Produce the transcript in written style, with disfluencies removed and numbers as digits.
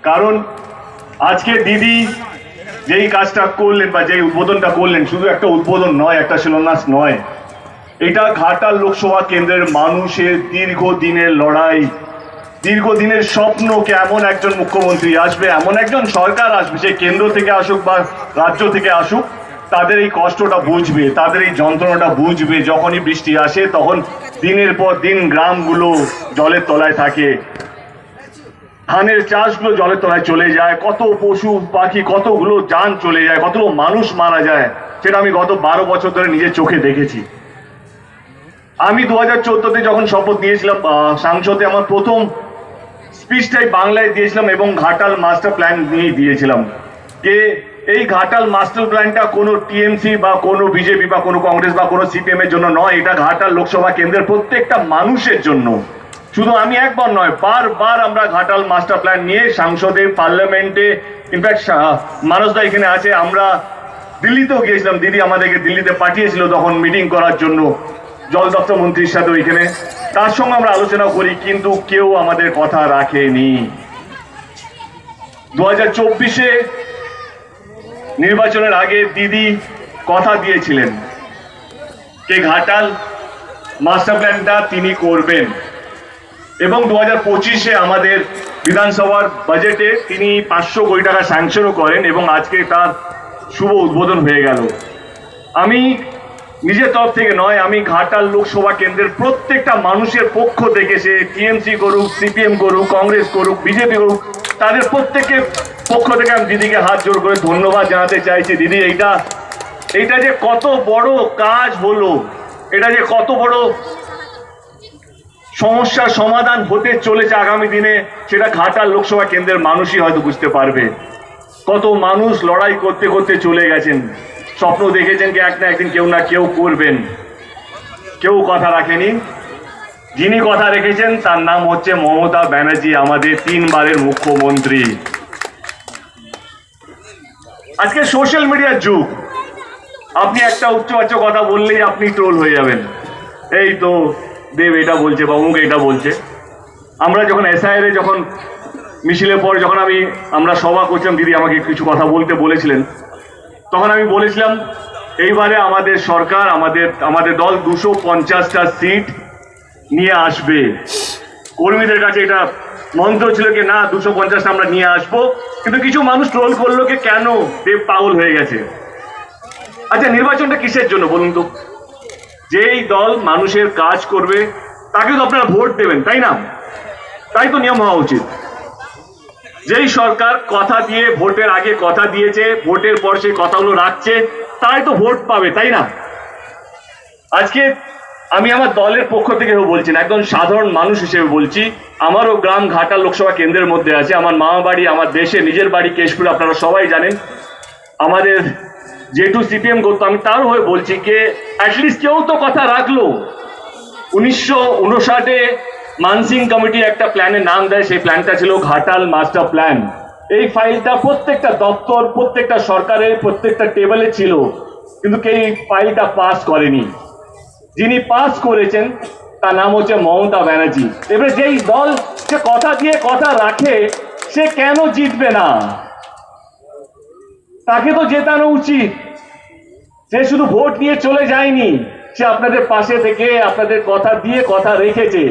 কারণ আজকে দিদি যেই কাজটা করলেন বা যেই উদ্বোধনটা করলেন, শুধু একটা উদ্বোধন নয়, একটা শিলান্যাস নয়, এটা ঘাটাল লোকসভা কেন্দ্রের মানুষের দীর্ঘদিনের লড়াই, দীর্ঘদিনের স্বপ্নকে এমন একজন মুখ্যমন্ত্রী আসবে, এমন একজন সরকার আসবে, সে কেন্দ্র থেকে আসুক বা রাজ্য থেকে আসুক, তাদের এই কষ্টটা বুঝবে, তাদের এই যন্ত্রণাটা বুঝবে। যখনই বৃষ্টি আসে তখন দিনের পর দিন গ্রামগুলো জলের তলায় থাকে, ধানের চাষগুলো জলের তলায় চলে যায়, কত পশু পাখি, কতগুলো যান চলে যায়, কতগুলো মানুষ মারা যায়, সেটা আমি গত 12 বছর ধরে নিজের চোখে দেখেছি। আমি 2014-তে যখন শপথ নিয়েছিলাম সাংসদে, আমার প্রথম স্পিচটাই বাংলায় দিয়েছিলাম এবং ঘাটাল মাস্টার প্ল্যান নিয়ে দিয়েছিলাম যে এই ঘাটাল মাস্টার প্ল্যানটা কোনো টিএমসি বা কোনো বিজেপি বা কোনো কংগ্রেস বা কোনো সিপিএম এর জন্য নয়, এটা ঘাটাল লোকসভা কেন্দ্রের প্রত্যেকটা মানুষের জন্য। শুধু আমি একবার নয়, বারবার আমরা ঘাটাল মাস্টার প্ল্যান নিয়ে সংসদে, পার্লামেন্টে, ইনফ্যাক্ট মানসদা এখানে আছে, আমরা দিল্লিতেও গিয়েছিলাম, দিদি আমাদেরকে দিল্লিতে পাঠিয়েছিল তখন মিটিং করার জন্য জল দপ্তর মন্ত্রীর সাথে ওইখানে, তার সঙ্গে আমরা আলোচনা করি, কিন্তু কেউ আমাদের কথা রাখেনি। 2024-এ নির্বাচনের আগে দিদি কথা দিয়েছিলেন যে ঘাটাল মাস্টার প্ল্যানটা তিনি করবেন, এবং 2025-এ আমাদের বিধানসভার বাজেটে তিনি 500 কোটি টাকা স্যাংশনও করেন এবং আজকে তার শুভ উদ্বোধন হয়ে গেল। আমি নিজের তরফ থেকে নয়, আমি ঘাটাল লোকসভা কেন্দ্রের প্রত্যেকটা মানুষের পক্ষ থেকে, সে টিএমসি করুক, সিপিএম করুক, কংগ্রেস করুক, বিজেপি করুক, তাদের প্রত্যেকের পক্ষ থেকে আমি দিদিকে হাত জোড় করে ধন্যবাদ জানাতে চাইছি। দিদি, এইটা যে কত বড় কাজ হলো, এটা যে কত বড় সমস্যার সমাধান হতে চলেছে আগামী দিনে, সেটা ঘাটাল লোকসভা কেন্দ্রের মানুষই হয়তো বুঝতে পারবে। কত মানুষ লড়াই করতে করতে চলে গেছেন, স্বপ্ন দেখেছেন কি এক না একদিন কেউ না কেউ করবেন, কেউ কথা রাখেনি। যিনি কথা রেখেছেন তার নাম হচ্ছে মমতা ব্যানার্জি, আমাদের 3 বারের মুখ্যমন্ত্রী। আজকে সোশ্যাল মিডিয়ার যুগ, আপনি একটা উচ্চবাচ্য কথা বললেই আপনি ট্রোল হয়ে যাবেন, এই তো দেব এটা বলছে বা অমুক এটা বলছে। আমরা যখন এসআইআর যখন মিছিলের পর যখন আমরা সভা করছিলাম, দিদি আমাকে কিছু কথা বলতে বলেছিলেন, তখন আমি বলেছিলাম এইবারে আমাদের সরকার, আমাদের দল 250টা সিট নিয়ে আসবে। কর্মীদের কাছে এটা মন্ত্র ছিল কি না 250টা আমরা নিয়ে আসবো, কিন্তু কিছু মানুষ ট্রোল করলো কি কেন দেব পাগল হয়ে গেছে। আচ্ছা, নির্বাচনটা কিসের জন্য বলুন তো? যেই দল মানুষের কাজ করবে তাকে তো আপনারা ভোট দেবেন, তাই না? তাই তো নিয়ম হওয়া উচিত। যেই সরকার কথা দিয়ে, ভোটের আগে কথা দিয়েছে, ভোটের পর সেই কথাগুলো রাখছে, তাই তো ভোট পাবে, তাই না? আজকে আমি আমার দলের পক্ষ থেকে বলছি না, একদম সাধারণ মানুষ হিসেবে বলছি, আমারও গ্রাম ঘাটাল লোকসভা কেন্দ্রের মধ্যে আছে, আমার মামা বাড়ি, আমার দেশে নিজের বাড়ি কেশপুর, আপনারা সবাই জানেন। আমাদের যেটু সিপিএম করতো, আমি তার হয়ে বলছি যে অ্যাটলিস্ট কেউ তো কথা রাখলো। 1959-এ মানসিং কমিটি একটা প্ল্যানের নাম দেয়, সেই প্ল্যানটা ছিল ঘাটাল মাস্টার প্ল্যান। এই ফাইলটা প্রত্যেকটা দপ্তর, প্রত্যেকটা সরকারের প্রত্যেকটা টেবিলে ছিল, কিন্তু কেউ ফাইলটা পাস করেনি। যিনি পাস করেছেন তার নাম হচ্ছে মমতা ব্যানার্জি। এবারে যেই দল সে কথা দিয়ে কথা রাখে, সে কেন জিতবে না? তাকে তো জেতানো উচিত। সে শুধু ভোট নিয়ে চলে যায়নি, সে আপনাদের পাশে থেকে আপনাদের কথা দিয়ে কথা রেখেছে।